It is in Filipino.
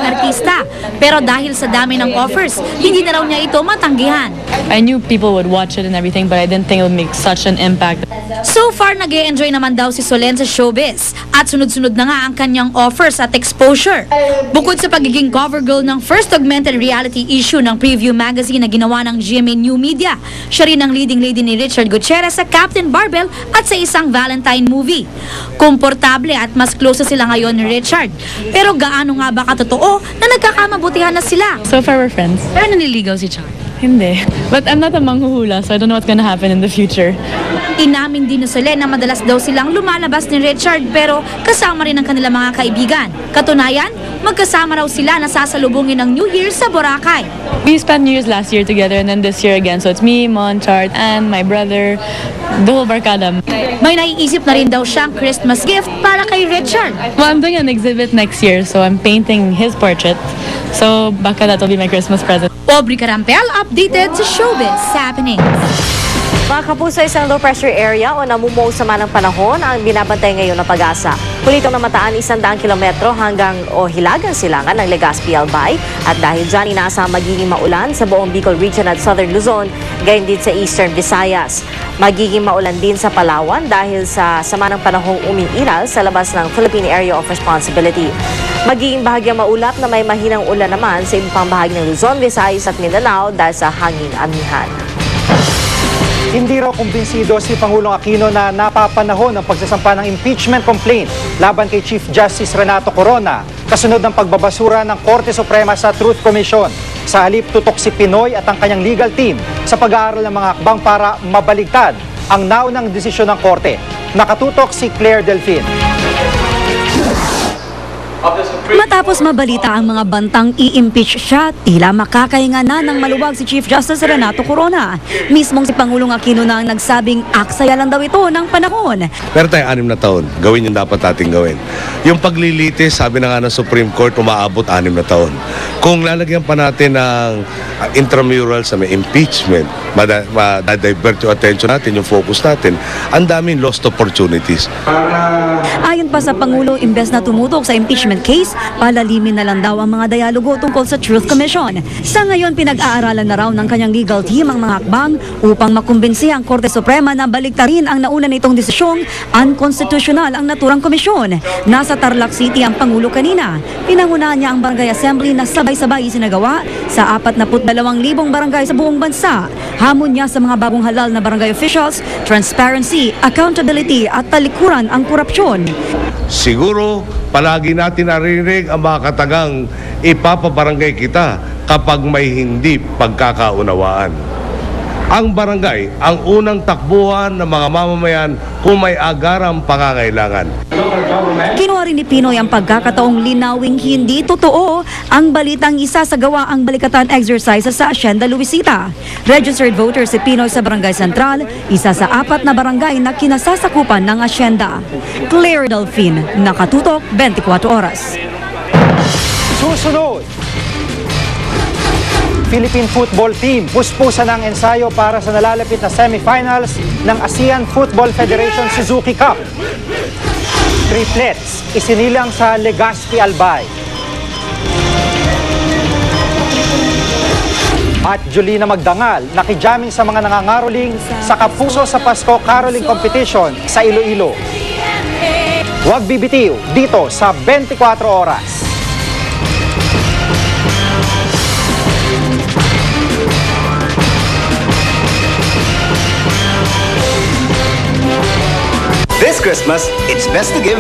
artista. Pero dahil sa dami ng offers, hindi na raw niya ito matanggihan. I knew people would watch it and everything, but I didn't think it would make such an impact. So far, nag-e-enjoy naman daw si Solenn sa showbiz at sunod-sunod na nga ang kanyang offers at exposure. Bukod sa pagiging cover girl ng first augmented reality issue ng Preview Magazine na ginawa ng GMA New Media, siya rin ang leading lady ni Richard Gutierrez sa Captain Barbell at sa isang Valentine movie. Komportable at mas close sila ngayon ni Richard. Pero gaano nga ba katotoo na nagkakamabutihan na sila? So far, we're friends. Pero naniligaw si Char. Hindi. But I'm not a manghuhula, so I don't know what's gonna happen in the future. Inamin din ni Solenn na madalas daw silang lumalabas ni Richard pero kasama rin ang kanilang mga kaibigan. Katunayan, magkasama raw sila na sasalubungin ng New Year sa Boracay. We spent New Year's last year together and then this year again. So it's me, Mon, Chart, and my brother, the whole barkada. May naiisip na rin daw siyang Christmas gift para kay Richard. Well, I'm doing an exhibit next year, so I'm painting his portrait. So baka that will be my Christmas present. Aubrey Carampel, updated sa Showbiz Happenings. Mga kapuso, isang low pressure area o namumuo sama ng panahon ang binabantay ngayon ng Pag-asa. Kulitong namataan 100 kilometro hanggang o hilagang silangan ng Legazpi Albay at dahil dyan inaasang magiging maulan sa buong Bicol Region at Southern Luzon, gayon din sa Eastern Visayas. Magiging maulan din sa Palawan dahil sa sama ng panahong umiiral sa labas ng Philippine Area of Responsibility. Magiging bahagyang maulap na may mahinang ulan naman sa ibang bahagi ng Luzon, Visayas at Mindanao dahil sa hangin amihan. Hindi raw kumbinsido si Pangulong Aquino na napapanahon ang pagsasampa ng impeachment complaint laban kay Chief Justice Renato Corona kasunod ng pagbabasura ng Korte Suprema sa Truth Commission. Sa halip, tutok si Pinoy at ang kanyang legal team sa pag-aaral ng mga hakbang para mabaligtad ang naunang desisyon ng Korte. Nakatutok si Claire Delfin. Matapos mabalita ang mga bantang i-impeach siya, tila makakahinga na ng maluwag si Chief Justice Renato Corona. Mismong si Pangulong Aquino na ang nagsabing aksaya lang daw ito ng panahon. Meron tayong 6 na taon, gawin yung dapat natin gawin. Yung paglilitis, sabi na nga ng Supreme Court, umaabot 6 na taon. Kung lalagyan pa natin ng intramural sa may impeachment, ma-divert yung attention natin, yung focus natin, ang daming lost opportunities. Ayon pa sa Pangulo, imbes na tumutok sa impeachment case, palalimin na lang daw ang mga dialogo tungkol sa Truth Commission. Sa ngayon, pinag-aaralan na raw ng kanyang legal team ang mga hakbang upang makumbinsi ang Korte Suprema na baliktarin ang nauna nitong desisyong unconstitutional ang naturang komisyon. Nasa Tarlac City ang Pangulo kanina. Pinangunahan niya ang Barangay Assembly na sabay-sabay isinagawa sa 42,000 barangay sa buong bansa. Hamon niya sa mga bagong halal na barangay officials, transparency, accountability at talikuran ang korupsyon. Siguro, palagi natin narinig ang mga katagang ipapabarangay kita kapag may hindi pagkakaunawaan. Ang barangay ang unang takbuhan ng mga mamamayan kung may agarang pangangailangan. Kinuha rin ni Pinoy ang pagkakataong linawing hindi totoo ang balitang isasagawa ang balikatan exercise sa Hacienda Luisita. Registered voter si Pinoy sa Barangay Central, isa sa 4 na barangay na kinasasakupan ng Hacienda. Claire Delfin, nakatutok 24 oras. Susunod, Philippine Football Team puspusan ng ensayo para sa nalalapit na semifinals ng ASEAN Football Federation Suzuki Cup. Triplets isinilang sa Legazpi Albay. At Julina Magdangal, nakijamming sa mga nangangaroling sa Kapuso sa Pasko Caroling Competition sa Iloilo. Huwag bibitiw dito sa 24 oras. This Christmas, it's best to give